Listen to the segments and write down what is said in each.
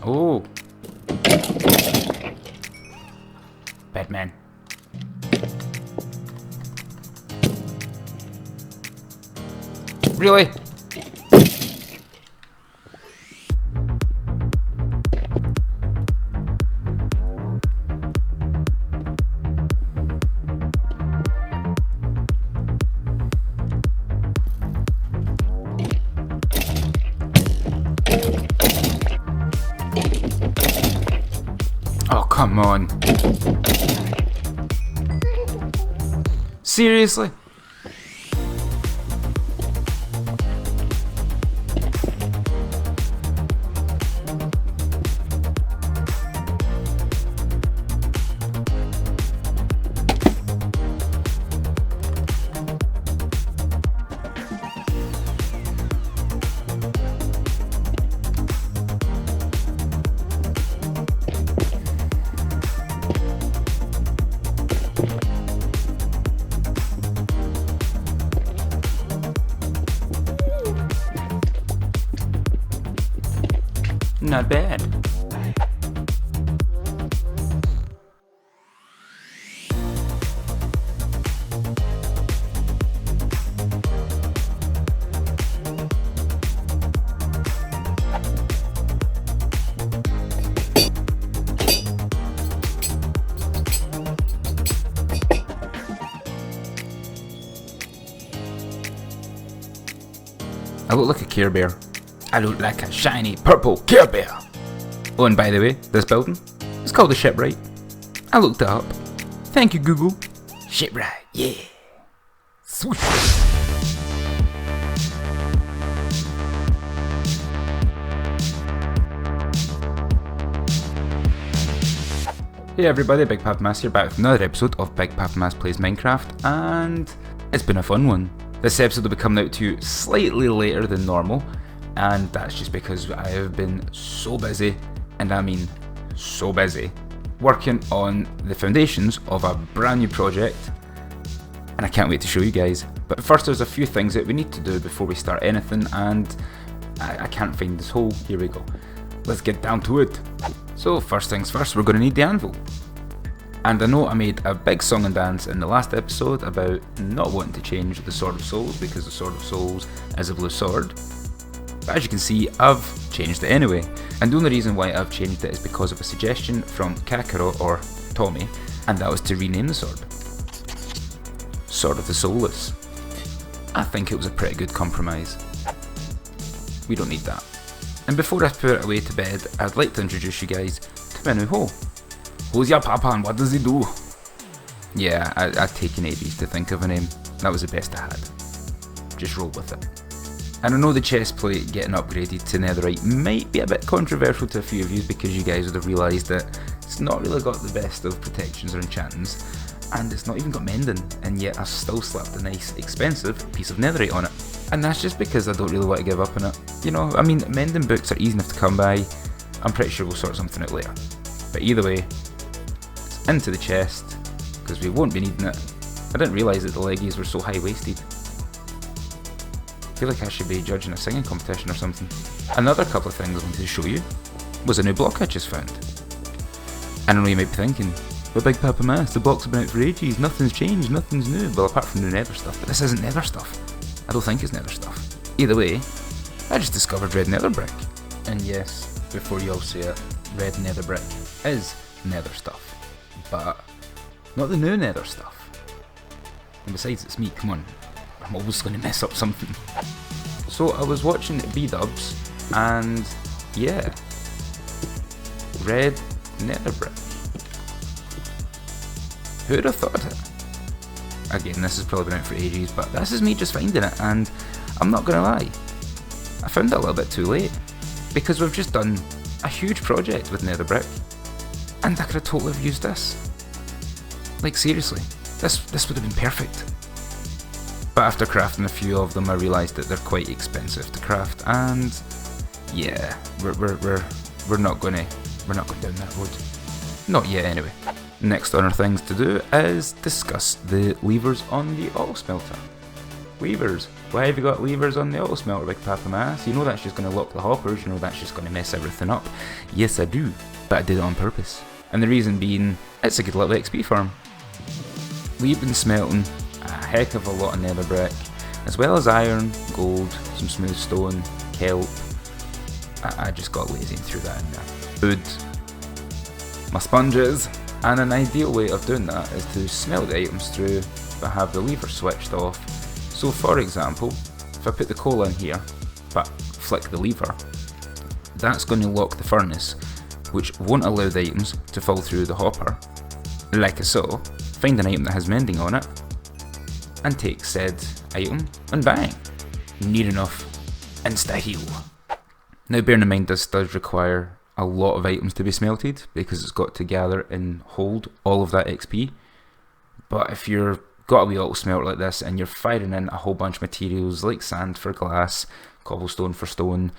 Oh. Batman. Really? Oh, come on. Seriously? Not bad. I look like a Care Bear. I look like a shiny purple Care Bear. Oh, and by the way, this building is called the Shipwright. I looked it up. Thank you, Google. Shipwright, yeah. Sweet. Hey everybody, Big Papa Mass here, back with another episode of Big Papa Mass Plays Minecraft, and it's been a fun one. This episode will be coming out to you slightly later than normal, and that's just because I have been so busy, and I mean so busy, working on the foundations of a brand new project, and I can't wait to show you guys. But first, there's a few things that we need to do before we start anything, and I can't find this hole. Here we go. Let's get down to it. So first things first, we're going to need the anvil. And I know I made a big song and dance in the last episode about not wanting to change the Sword of Souls because the Sword of Souls is a blue sword. But as you can see, I've changed it anyway. And the only reason why I've changed it is because of a suggestion from Kakarot, or Tommy, and that was to rename the sword Sword of the Soulless. I think it was a pretty good compromise. We don't need that. And before I put it away to bed, I'd like to introduce you guys to my new hoe. Who's your papa and what does he do? Yeah, I'd taken ages to think of a name. That was the best I had. Just roll with it. And I know the chest plate getting upgraded to netherite might be a bit controversial to a few of you because you guys would have realised that it's not really got the best of protections or enchantments, and it's not even got mending, and yet I've still slapped a nice expensive piece of netherite on it. And that's just because I don't really want to give up on it. You know, I mean, mending books are easy enough to come by. I'm pretty sure we'll sort something out later. But either way, it's into the chest, because we won't be needing it. I didn't realise that the leggies were so high-waisted. I feel like I should be judging a singing competition or something. Another couple of things I wanted to show you was a new block I just found. I know you might be thinking, but Big Papa Mass, the blocks have been out for ages, nothing's changed, nothing's new. Well, apart from the nether stuff, but this isn't nether stuff. I don't think it's nether stuff. Either way, I just discovered red nether brick. And yes, before you all say it, red nether brick is nether stuff. But not the new nether stuff. And besides, it's me, come on. I'm always going to mess up something. So I was watching B-dubs, and yeah, red nether brick. Who'd have thought it? Again, this has probably been out for ages, but this is me just finding it, and I'm not going to lie, I found it a little bit too late, because we've just done a huge project with nether brick, and I could have totally have used this. Like seriously, this would have been perfect. But after crafting a few of them, I realised that they're quite expensive to craft, and yeah, we're not going down that road. Not yet, anyway. Next on our things to do is discuss the levers on the auto smelter. Levers. Why have you got levers on the auto smelter, Big Papa Mass? You know that's just going to lock the hoppers, you know that's just going to mess everything up. Yes I do, but I did it on purpose. And the reason being, it's a good little XP farm. We've been smelting a heck of a lot of nether brick, as well as iron, gold, some smooth stone, kelp. I just got lazy and threw that in there. Food, my sponges, and an ideal way of doing that is to smelt the items through but have the lever switched off. So for example, if I put the coal in here but flick the lever, that's going to lock the furnace, which won't allow the items to fall through the hopper. Like so, find an item that has mending on it and take said item and bang, near enough, insta heal. Now bearing in mind this does require a lot of items to be smelted because it's got to gather and hold all of that XP, but if you're got a wee auto smelter like this and you're firing in a whole bunch of materials like sand for glass, cobblestone for stone,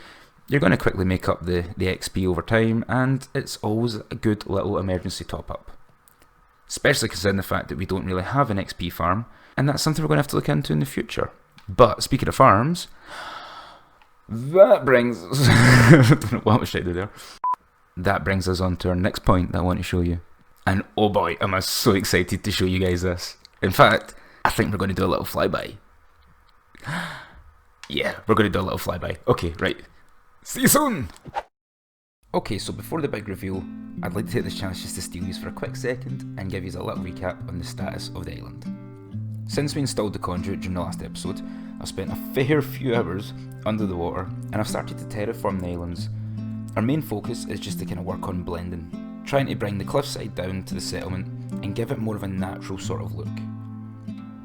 you're going to quickly make up the XP over time, and it's always a good little emergency top up. Especially considering the fact that we don't really have an XP farm, and that's something we're going to have to look into in the future. But speaking of farms, that brings us what was I do there? That brings us on to our next point that I want to show you. And oh boy, am I so excited to show you guys this. In fact, I think we're going to do a little flyby. Yeah, we're going to do a little flyby. Okay, right. See you soon! Okay, so before the big reveal, I'd like to take this chance just to steal you for a quick second and give you a little recap on the status of the island. Since we installed the conduit during the last episode, I've spent a fair few hours under the water and I've started to terraform the islands. Our main focus is just to kind of work on blending, trying to bring the cliffside down to the settlement and give it more of a natural sort of look.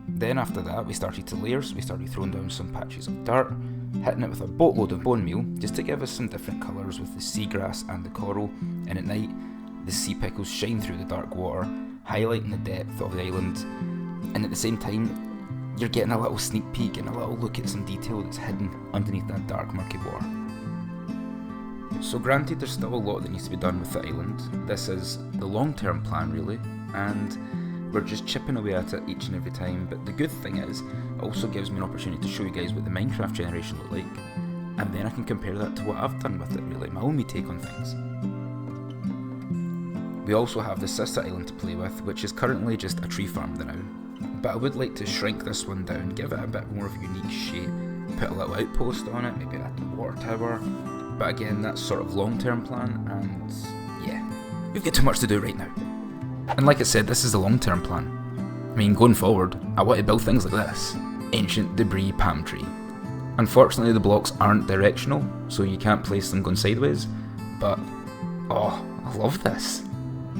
Then after that we started to layer, so we started throwing down some patches of dirt, hitting it with a boatload of bone meal just to give us some different colours with the seagrass and the coral, and at night the sea pickles shine through the dark water, highlighting the depth of the island, and at the same time you're getting a little sneak peek and a little look at some detail that's hidden underneath that dark murky water. So granted there's still a lot that needs to be done with the island, this is the long term plan really, and we're just chipping away at it each and every time, but the good thing is, it also gives me an opportunity to show you guys what the Minecraft generation look like, and then I can compare that to what I've done with it really, my own take on things. We also have the sister island to play with, which is currently just a tree farm now, but I would like to shrink this one down, give it a bit more of a unique shape, put a little outpost on it, maybe a water tower, but again that's sort of long term plan, and yeah, we've got too much to do right now. And like I said, this is the long term plan. I mean, going forward, I want to build things like this. Ancient debris palm tree. Unfortunately the blocks aren't directional, so you can't place them going sideways, but oh, I love this.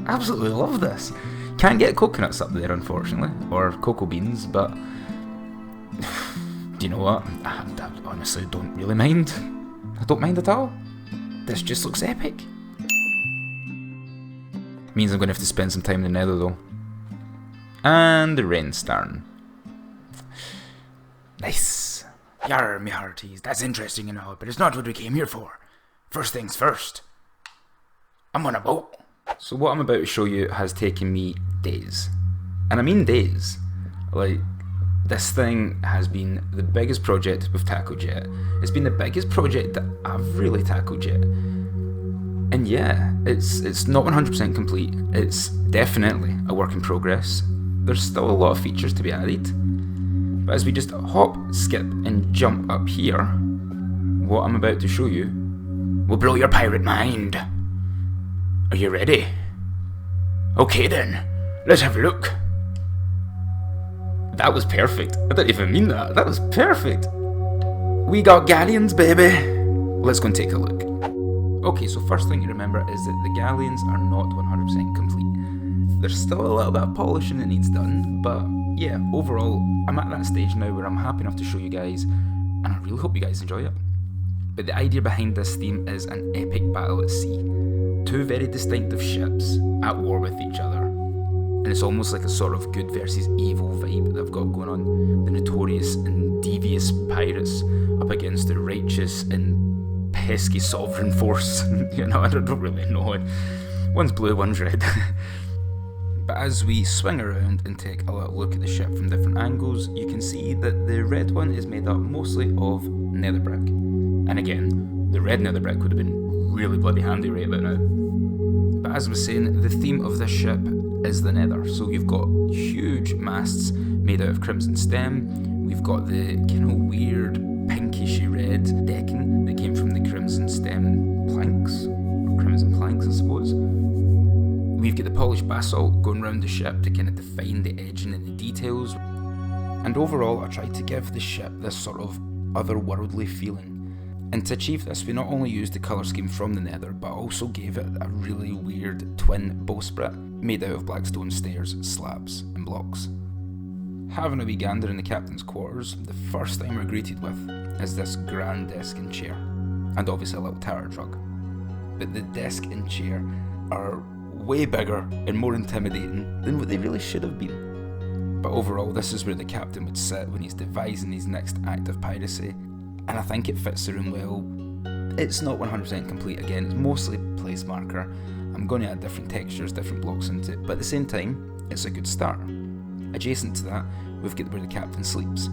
Absolutely love this. Can't get coconuts up there unfortunately, or cocoa beans, but do you know what? I honestly don't really mind. I don't mind at all. This just looks epic. Means I'm going to have to spend some time in the nether though. And the rain's starting. Nice. Yar, me hearties, that's interesting and all, but it's not what we came here for. First things first. I'm on a boat. So what I'm about to show you has taken me days. And I mean days. Like, this thing has been the biggest project we've tackled yet. It's been the biggest project that I've really tackled yet. And yeah, it's not 100% complete, it's definitely a work in progress. There's still a lot of features to be added. But as we just hop, skip and jump up here, what I'm about to show you will blow your pirate mind. Are you ready? Okay then, let's have a look. That was perfect. I didn't even mean that. That was perfect. We got galleons, baby. Let's go and take a look. Okay, so first thing you remember is that the galleons are not 100% complete. There's still a little bit of polishing that needs done, but yeah, overall, I'm at that stage now where I'm happy enough to show you guys, and I really hope you guys enjoy it. But the idea behind this theme is an epic battle at sea. Two very distinctive ships at war with each other. And it's almost like a sort of good versus evil vibe that I've got going on. The notorious and devious pirates up against the righteous and pesky sovereign force. You know, I don't really know it. One's blue, one's red. But as we swing around and take a little look at the ship from different angles, you can see that the red one is made up mostly of nether brick. And again, the red nether brick would have been really bloody handy right about now. But as I was saying, the theme of this ship is the nether. So you've got huge masts made out of crimson stem. We've got the kind of weird pinkishy red decking that came from the crimson stem planks, or crimson planks I suppose. We've got the polished basalt going around the ship to kind of define the edging and the details. And overall I tried to give the ship this sort of otherworldly feeling. And to achieve this, we not only used the colour scheme from the nether, but also gave it a really weird twin bowsprit made out of black stone stairs, slabs and blocks. Having a wee gander in the captain's quarters, the first thing we're greeted with is this grand desk and chair, and obviously a little tower drug. But the desk and chair are way bigger and more intimidating than what they really should have been. But overall, this is where the captain would sit when he's devising his next act of piracy, and I think it fits the room well. It's not 100% complete again, it's mostly place marker. I'm going to add different textures, different blocks into it, but at the same time, it's a good start. Adjacent to that, we've got where the captain sleeps.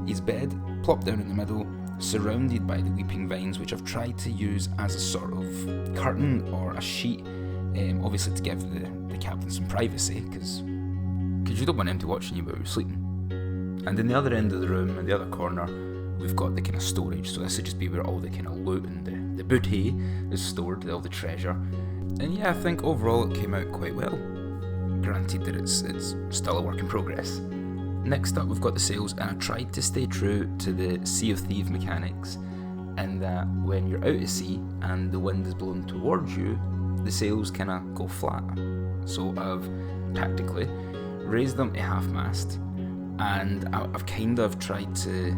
His bed, plopped down in the middle, surrounded by the weeping vines, which I've tried to use as a sort of curtain or a sheet, obviously to give the captain some privacy, because you don't want him to watching you while you're sleeping. And in the other end of the room, in the other corner, we've got the kind of storage, so this would just be where all the kind of loot and the booty is stored, all the treasure. And yeah, I think overall it came out quite well. Granted that it's still a work in progress. Next up we've got the sails, and I tried to stay true to the Sea of Thieves mechanics, in that when you're out at sea and the wind is blowing towards you, the sails kind of go flat. So I've tactically raised them to half mast, and I've kind of tried to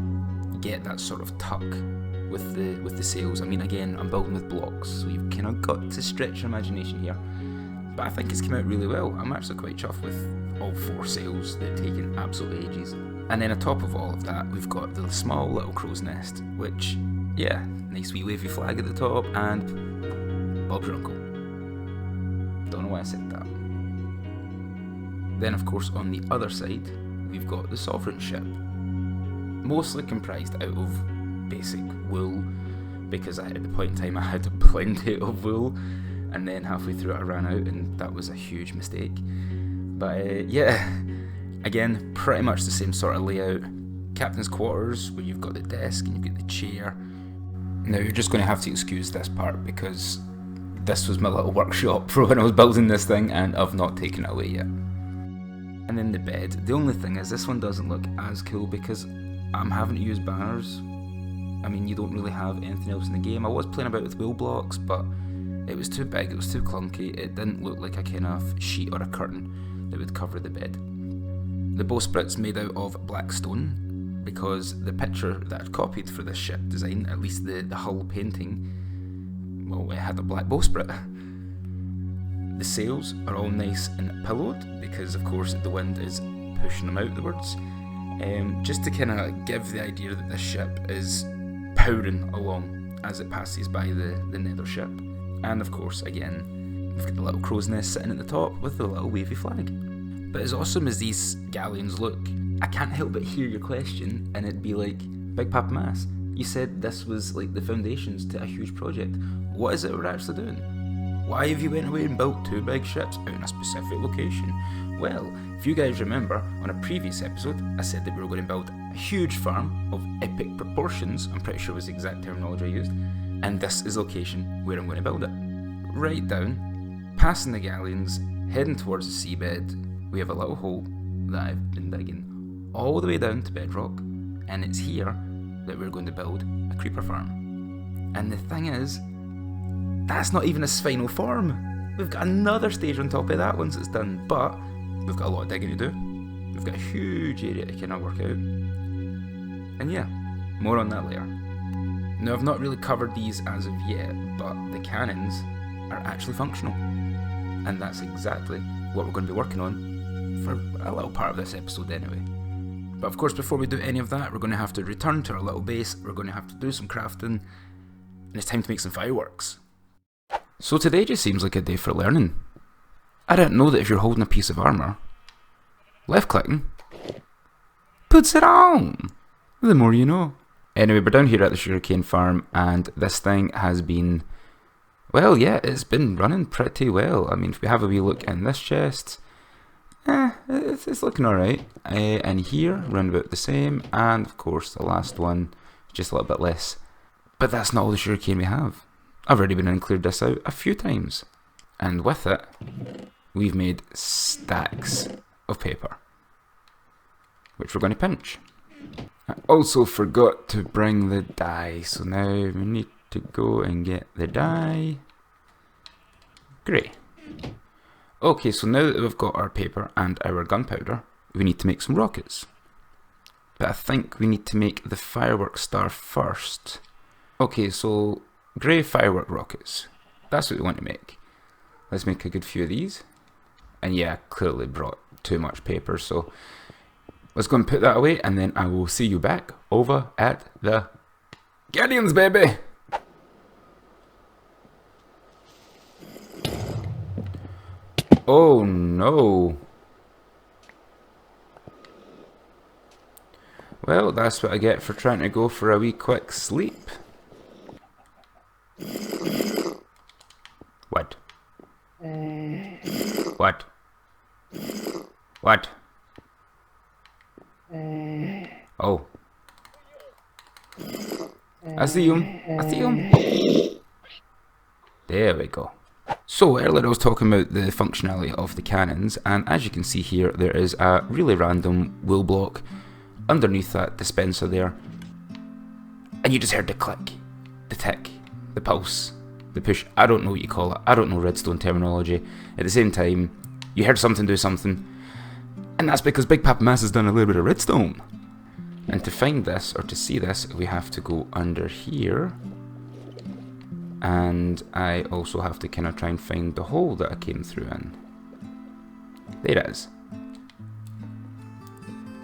get that sort of tuck with the sails. I mean, again, I'm building with blocks, so you've kind of got to stretch your imagination here. But I think it's come out really well. I'm actually quite chuffed with all 4 sails that have taken absolute ages. And then on top of all of that, we've got the small little crow's nest, which, yeah, nice wee wavy flag at the top, and Bob's your uncle. Don't know why I said that. Then, of course, on the other side, we've got the sovereign ship, mostly comprised out of basic wool, because at the point in time I had plenty of wool, and then halfway through it I ran out, and that was a huge mistake. But yeah, again, pretty much the same sort of layout. Captain's quarters, where you've got the desk and you've got the chair. Now you're just going to have to excuse this part, because this was my little workshop for when I was building this thing, and I've not taken it away yet. And then the bed, the only thing is this one doesn't look as cool because I'm having to use banners. I mean, you don't really have anything else in the game. I was playing about with wool blocks, but it was too big, it was too clunky, it didn't look like a kind of sheet or a curtain that would cover the bed. The bowsprit's made out of black stone, because the picture that I'd copied for this ship design, at least the hull painting, well, it had a black bowsprit. The sails are all nice and pillowed, because of course the wind is pushing them outwards, just to kind of give the idea that this ship is powering along as it passes by the nether ship. And of course, again, we've got the little crow's nest sitting at the top with the little wavy flag. But as awesome as these galleons look, I can't help but hear your question, and it'd be like, Big Papa Mass, you said this was like the foundations to a huge project. What is it we're actually doing? Why have you went away and built 2 big ships out in a specific location? Well, if you guys remember, on a previous episode, I said that we were going to build a huge farm of epic proportions, I'm pretty sure was the exact terminology I used, and this is the location where I'm going to build it. Right down, passing the galleons, heading towards the seabed, we have a little hole that I've been digging all the way down to bedrock, and it's here that we're going to build a creeper farm. And the thing is, that's not even its final form. We've got another stage on top of that once it's done, but we've got a lot of digging to do. We've got a huge area to kind of work out. And yeah, more on that later. Now, I've not really covered these as of yet, but the cannons are actually functional. And that's exactly what we're going to be working on for a little part of this episode anyway. But of course, before we do any of that, we're going to have to return to our little base, we're going to have to do some crafting, and it's time to make some fireworks. So today just seems like a day for learning. I didn't know that if you're holding a piece of armour, left clicking puts it on. The more you know. Anyway, we're down here at the sugarcane farm, and this thing has been, well, yeah, it's been running pretty well. I mean, if we have a wee look in this chest, it's looking alright. And here, round about the same, and of course the last one, just a little bit less. But that's not all the sugarcane we have. I've already been and cleared this out a few times. And with it, we've made stacks of paper, which we're going to pinch. I also forgot to bring the dye, so now we need to go and get the dye. Great. Okay, so now that we've got our paper and our gunpowder, we need to make some rockets. But I think we need to make the firework star first. Okay, so grey firework rockets. That's what we want to make. Let's make a good few of these. And yeah, I clearly brought too much paper, so let's go and put that away, and then I will see you back over at the Guardians, baby! Oh no. Well, that's what I get for trying to go for a wee quick sleep. What? What? What? Oh. I see him. I see him. There we go. So earlier I was talking about the functionality of the cannons, and as you can see here, there is a really random wool block underneath that dispenser there. And you just heard the click, the tick, the pulse, the push. I don't know what you call it. I don't know redstone terminology. At the same time, you heard something do something, and that's because Big Papa Mass has done a little bit of redstone. And to find this, or to see this, we have to go under here. And I also have to kind of try and find the hole that I came through in. There it is.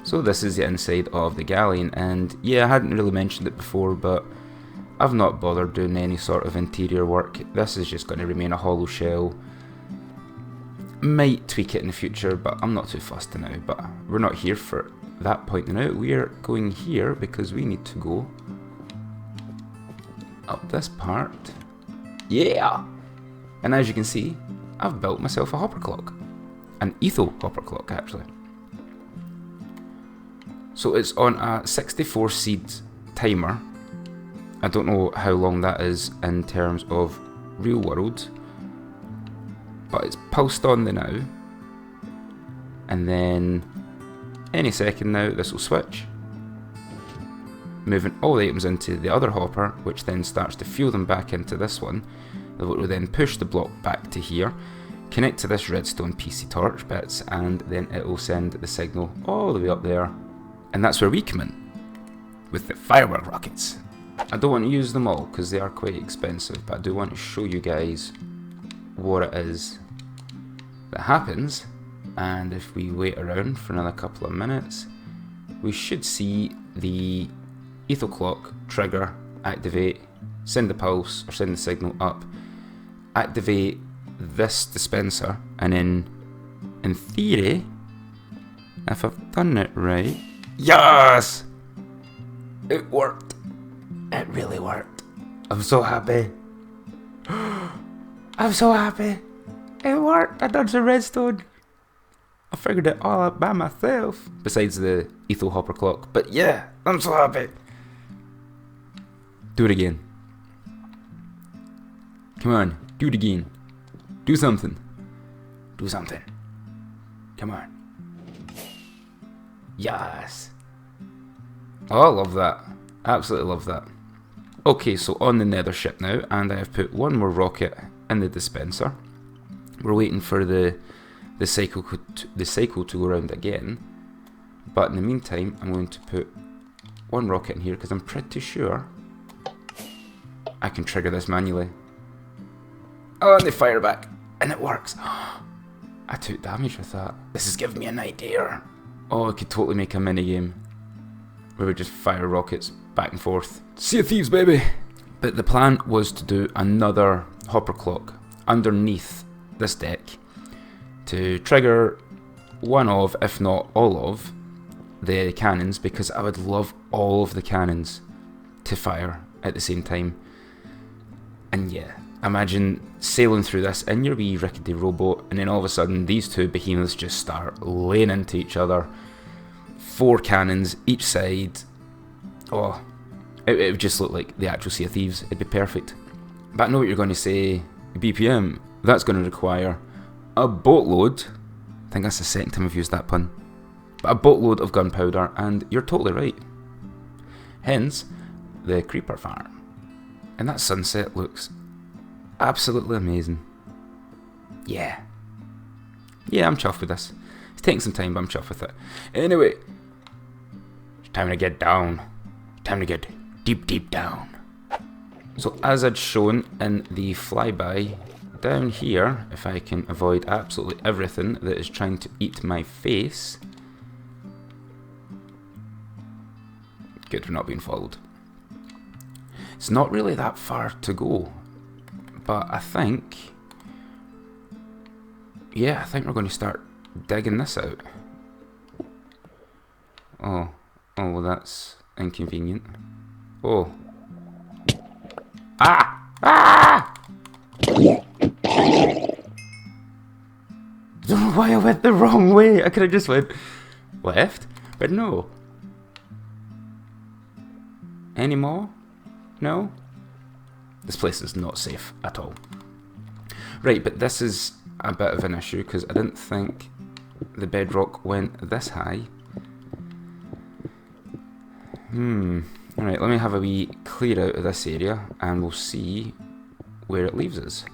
So this is the inside of the galleon, and yeah, I hadn't really mentioned it before, but I've not bothered doing any sort of interior work. This is just going to remain a hollow shell. Might tweak it in the future, but I'm not too fussed now. But we're not here for that point now. We're going here because we need to go up this part. Yeah! And as you can see, I've built myself a hopper clock. An etho hopper clock, actually. So it's on a 64 seed timer. I don't know how long that is in terms of real world, but it's pulsed on the now, and then any second now this will switch, moving all the items into the other hopper, which then starts to fuel them back into this one. That will then push the block back to here, connect to this redstone PC torch bits, and then it will send the signal all the way up there, and that's where we come in with the firework rockets. I don't want to use them all because they are quite expensive, but I do want to show you guys what it is that happens. And if we wait around for another couple of minutes, we should see the etho clock trigger, activate, send the pulse or send the signal up, activate this dispenser, and then in theory, if I've done it right, yes, it worked. It really worked. I'm so happy. I'm so happy. It worked. I done some redstone. I figured it all out by myself. Besides the etho hopper clock. But yeah, I'm so happy. Do it again. Come on, do it again. Do something. Do something. Come on. Yes. Oh, I love that. Absolutely love that. Okay, so on the nether ship now, and I have put one more rocket in the dispenser. We're waiting for the cycle to go around again. But in the meantime, I'm going to put one rocket in here because I'm pretty sure I can trigger this manually. Oh, and they fire back, and it works. I took damage with that. This is giving me an idea. Oh, I could totally make a mini game where we just fire rockets back and forth. Sea of Thieves, baby! But the plan was to do another hopper clock underneath this deck to trigger one of, if not all of, the cannons, because I would love all of the cannons to fire at the same time. And yeah, imagine sailing through this in your wee rickety rowboat, and then all of a sudden these two behemoths just start laying into each other. 4 cannons each side. Oh, it would just look like the actual Sea of Thieves. It'd be perfect. But I know what you're going to say. BPM, that's going to require a boatload. I think that's the second time I've used that pun. But a boatload of gunpowder, and you're totally right. Hence, the creeper farm. And that sunset looks absolutely amazing. Yeah. Yeah, I'm chuffed with this. It's taking some time, but I'm chuffed with it. Anyway, it's time to get down. Time to get deep, deep down. So as I'd shown in the flyby, down here, if I can avoid absolutely everything that is trying to eat my face. Good, we're not being followed. It's not really that far to go, but I think, yeah, I think we're going to start digging this out. Oh, well that's inconvenient. Oh. Ah! Ah! I don't know why I went the wrong way. I could have just went left, but no. Any more? No? This place is not safe at all. Right, but this is a bit of an issue because I didn't think the bedrock went this high. Alright, let me have a wee clear out of this area and we'll see where it leaves us.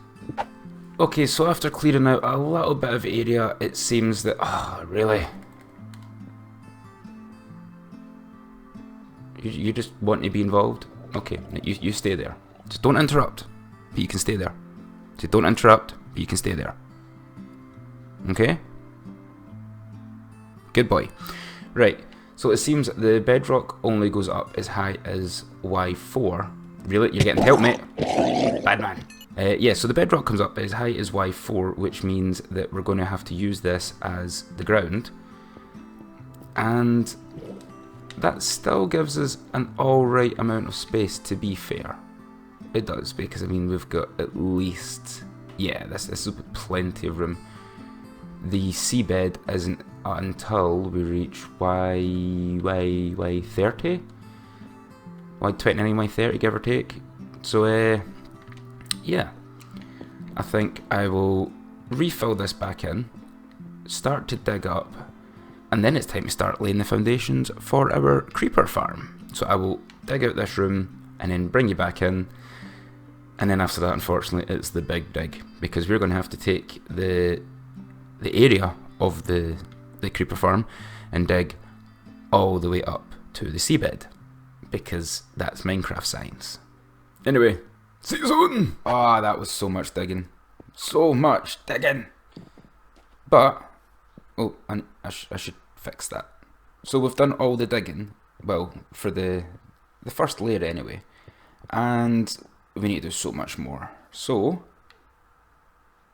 Okay, so after clearing out a little bit of area, it seems that... Oh, really? You just want to be involved? Okay, you stay there. Just don't interrupt, but you can stay there. Just don't interrupt, but you can stay there. Okay? Good boy. Right, so it seems the bedrock only goes up as high as Y4. Really? You're getting help, mate? Bad man. Yeah, so the bedrock comes up as high as Y4, which means that we're going to have to use this as the ground. And that still gives us an alright amount of space, to be fair. It does, because I mean we've got at least... Yeah, this is plenty of room. The seabed isn't until we reach Y30? Y29, Y30, give or take. So, yeah. I think I will refill this back in, start to dig up, and then it's time to start laying the foundations for our creeper farm. So I will dig out this room and then bring you back in, and then after that, unfortunately, it's the big dig, because we're going to have to take the area of the creeper farm and dig all the way up to the seabed, because that's Minecraft science. Anyway, see you soon! Ah, that was so much digging. So much digging! But, oh, I should fix that. So we've done all the digging, well, for the first layer anyway, and we need to do so much more. So,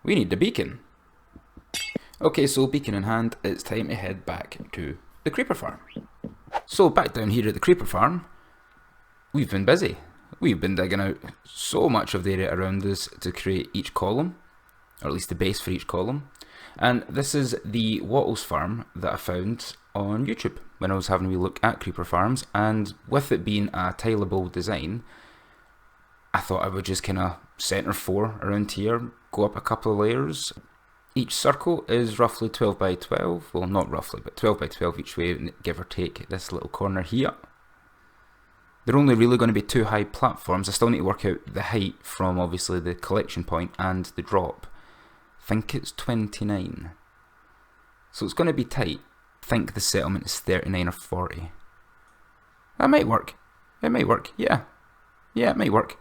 we need the beacon. Okay, so beacon in hand, it's time to head back to the creeper farm. So back down here at the creeper farm, we've been busy. We've been digging out so much of the area around us to create each column, or at least the base for each column. And this is the Wattles farm that I found on YouTube when I was having a wee look at creeper farms, and with it being a tileable design, I thought I would just kind of centre 4 around here, go up a couple of layers. Each circle is roughly 12 by 12, well not roughly, but 12 by 12 each way, give or take this little corner here. They're only really going to be 2 high platforms. I still need to work out the height from obviously the collection point and the drop. I think it's 29. So it's going to be tight. I think the settlement is 39 or 40. That might work. It might work, yeah. Yeah, it might work.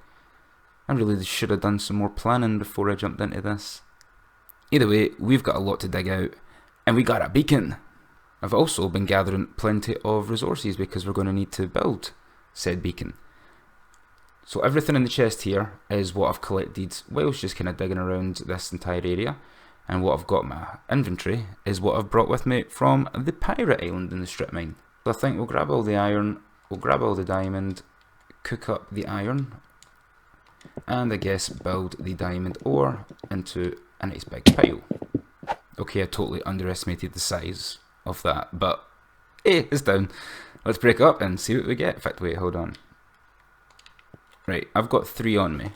I really should have done some more planning before I jumped into this. Either way, we've got a lot to dig out, and we got a beacon. I've also been gathering plenty of resources because we're going to need to build said beacon. So everything in the chest here is what I've collected whilst just kind of digging around this entire area. And what I've got in my inventory is what I've brought with me from the pirate island in the strip mine. So I think we'll grab all the iron, we'll grab all the diamond, cook up the iron, and I guess build the diamond ore into a nice big pile. Okay, I totally underestimated the size of that, but hey, it's down. Let's break it up and see what we get. In fact, wait, hold on. Right, I've got 3 on me.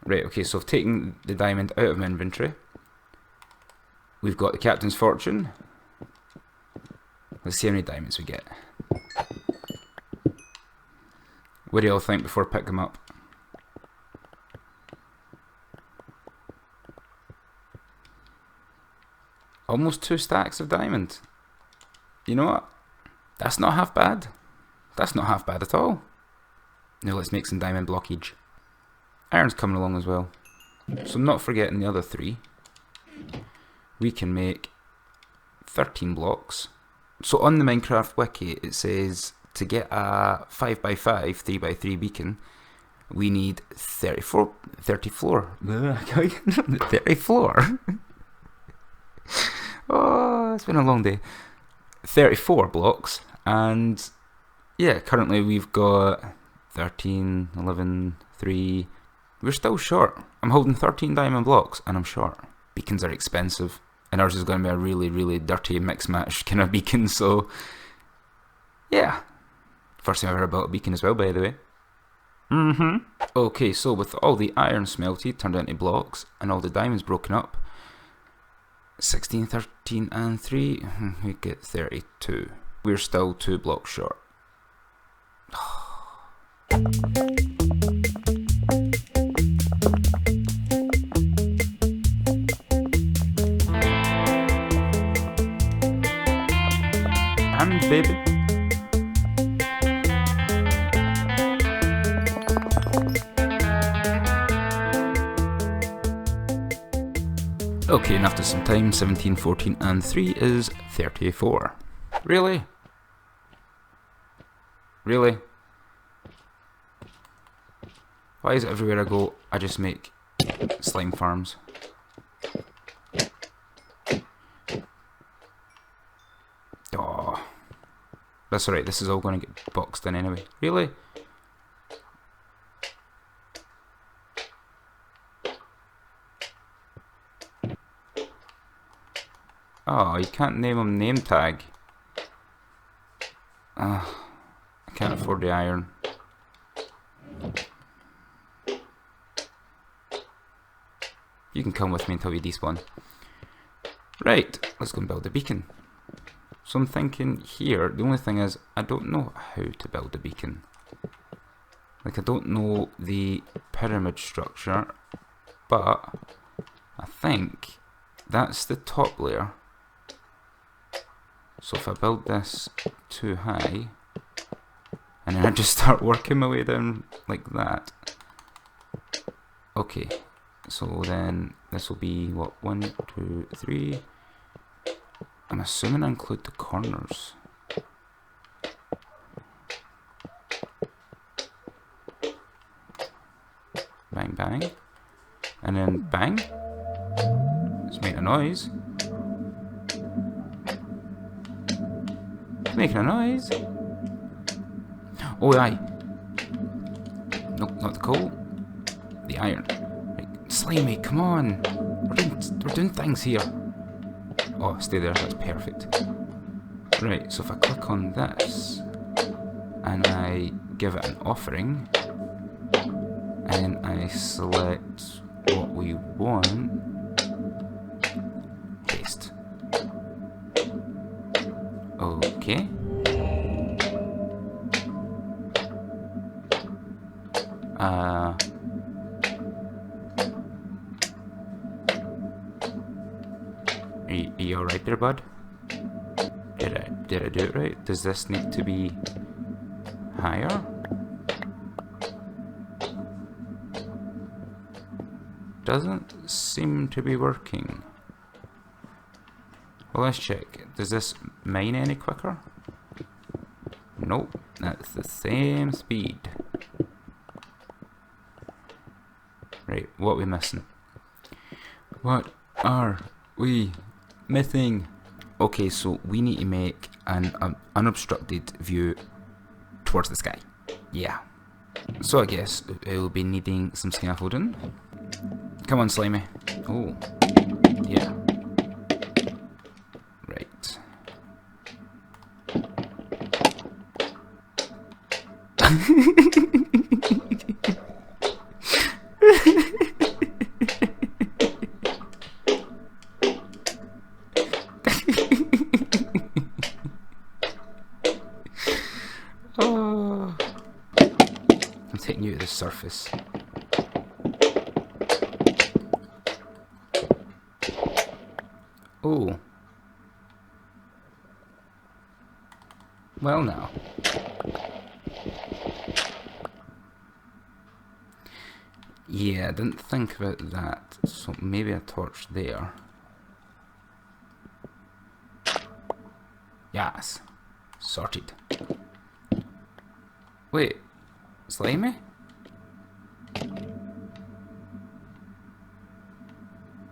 Right, okay, so I've taken the diamond out of my inventory. We've got the Captain's Fortune. Let's see how many diamonds we get. What do y'all think before I pick them up? Almost 2 stacks of diamond. You know what? That's not half bad. That's not half bad at all. Now let's make some diamond blockage. Iron's coming along as well. So not forgetting the other 3. We can make 13 blocks. So on the Minecraft wiki it says to get a 5x5, 3x3 beacon, we need 30 floor. 30 floor. Oh, it's been a long day. 34 blocks, and yeah, currently we've got 13, 11, 3. We're still short. I'm holding 13 diamond blocks and I'm short. Beacons are expensive, and ours is going to be a really, really dirty mix match kind of beacon, so yeah. First time I've ever built a beacon as well, by the way. Okay, so with all the iron smelted, turned into blocks, and all the diamonds broken up, 16, 13 and 3, we get 32. We're still 2 blocks short. And baby. Okay, and after some time, 17, 14 and 3 is 34. Really? Really? Why is it everywhere I go, I just make slime farms? Oh, that's alright, this is all going to get boxed in anyway. Really? Oh, you can't name them name tag. I can't afford the iron. You can come with me until we despawn. Right, let's go and build a beacon. So I'm thinking here, the only thing is, I don't know how to build a beacon. Like, I don't know the pyramid structure, but I think that's the top layer. So if I build this too high, and then I just start working my way down like that. Okay, so then this will be what, 1, 2, 3. I'm assuming I include the corners. Bang, bang. And then bang. Let's make a noise. It's making a noise. Oh, aye. Nope, not the coal. The iron. Right. Slimy, come on. We're doing things here. Oh, stay there, that's perfect. Right, so if I click on this, and I give it an offering, and I select what we want, paste. Okay. Are you alright there, bud? Did I do it right? Does this need to be higher? Doesn't seem to be working. Well, let's check. Does this mine any quicker? Nope, that's the same speed. Right, what are we missing? What are we missing? Okay, so we need to make an unobstructed view towards the sky. Yeah. So I guess we'll be needing some scaffolding. Come on, Slimy. Oh, yeah. Right. Oh. I'm taking you to the surface. Oh. Well now. Yeah, I didn't think about that, so maybe a torch there. Yes. Sorted. Wait. Slimy?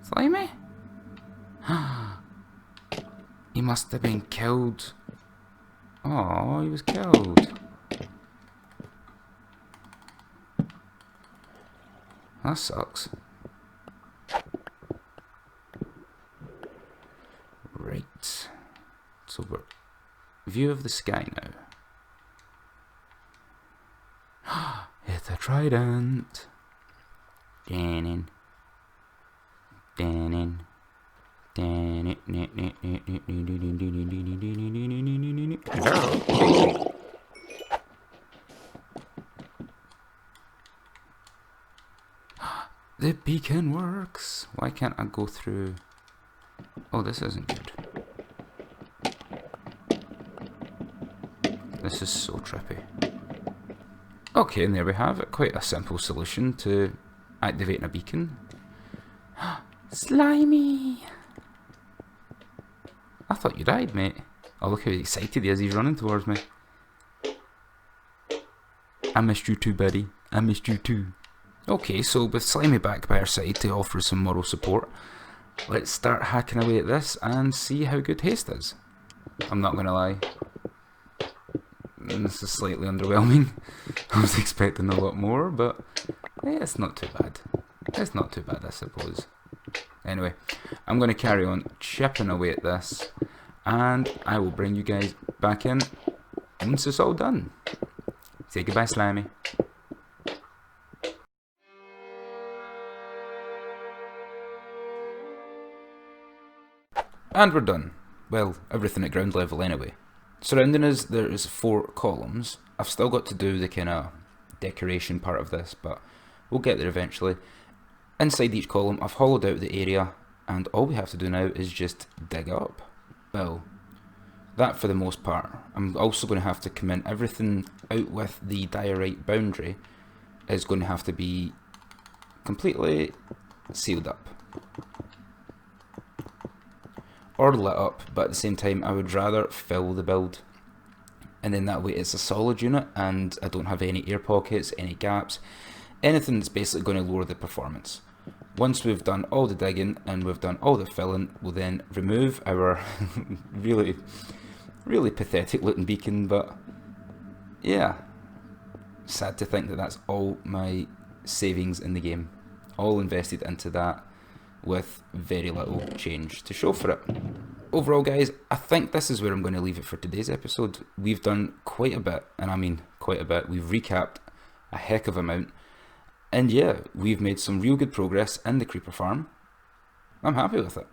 Slimy? He must have been killed. Oh, he was killed. That sucks. Right. So we're view of the sky now. It's a trident. Danning. Danning. The beacon works. Why can't I go through? Oh, this isn't good. This is so trippy. Okay, and there we have it. Quite a simple solution to activating a beacon. Slimy! I thought you died, mate. Oh, look how excited he is. He's running towards me. I missed you too, buddy. I missed you too. Okay, so with Slimy back by our side to offer some moral support, let's start hacking away at this and see how good haste is. I'm not going to lie. This is slightly underwhelming. I was expecting a lot more, but yeah, it's not too bad. It's not too bad, I suppose. Anyway, I'm going to carry on chipping away at this, and I will bring you guys back in once it's all done. Say goodbye, Slimy. And we're done. Well, everything at ground level anyway. Surrounding us, there is 4 columns. I've still got to do the kind of decoration part of this, but we'll get there eventually. Inside each column, I've hollowed out the area, and all we have to do now is just dig up. Well, that for the most part. I'm also going to have to come in. Everything out with the diorite boundary is going to have to be completely sealed up. Or lit up, but at the same time I would rather fill the build, and then that way it's a solid unit and I don't have any air pockets, any gaps, anything that's basically going to lower the performance. Once we've done all the digging and we've done all the filling, we'll then remove our really pathetic looking beacon, but yeah, sad to think that that's all my savings in the game, all invested into that, with very little change to show for it. Overall, guys, I think this is where I'm going to leave it for today's episode. We've done quite a bit, and I mean quite a bit. We've recapped a heck of amount, and yeah, we've made some real good progress in the creeper farm. I'm happy with it.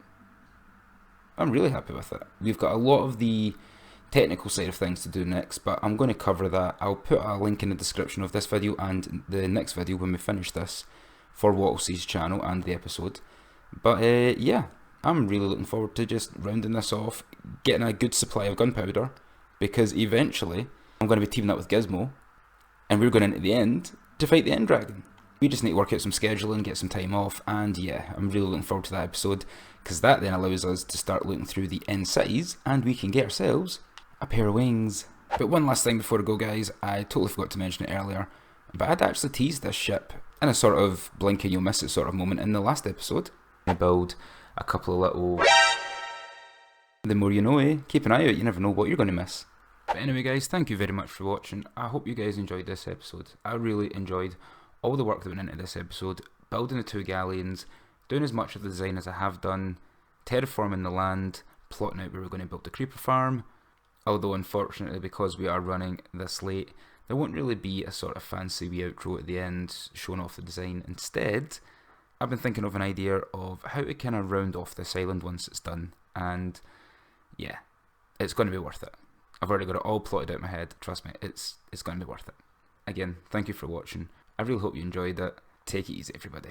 I'm really happy with it. We've got a lot of the technical side of things to do next, but I'm going to cover that. I'll put a link in the description of this video and the next video when we finish this for Wattles' channel and the episode. But yeah, I'm really looking forward to just rounding this off, getting a good supply of gunpowder, because eventually I'm going to be teaming up with Gizmo, and we're going into the end to fight the End Dragon. We just need to work out some scheduling, get some time off, and yeah, I'm really looking forward to that episode, because that then allows us to start looking through the insides, and we can get ourselves a pair of wings. But one last thing before I go, guys, I totally forgot to mention it earlier, but I'd actually teased this ship in a sort of blink and you'll miss it sort of moment in the last episode. going to build a couple of little... The more you know, eh? Keep an eye out, you never know what you're going to miss. But anyway guys, thank you very much for watching. I hope you guys enjoyed this episode. I really enjoyed all the work that went into this episode, building the 2 galleons, doing as much of the design as I have done, terraforming the land, plotting out where we're going to build the creeper farm. Although unfortunately, because we are running this late, there won't really be a sort of fancy wee outro at the end showing off the design. Instead, I've been thinking of an idea of how to kind of round off this island once it's done, and yeah, it's going to be worth it. I've already got it all plotted out in my head, trust me, it's going to be worth it. Again, thank you for watching. I really hope you enjoyed it. Take it easy, everybody.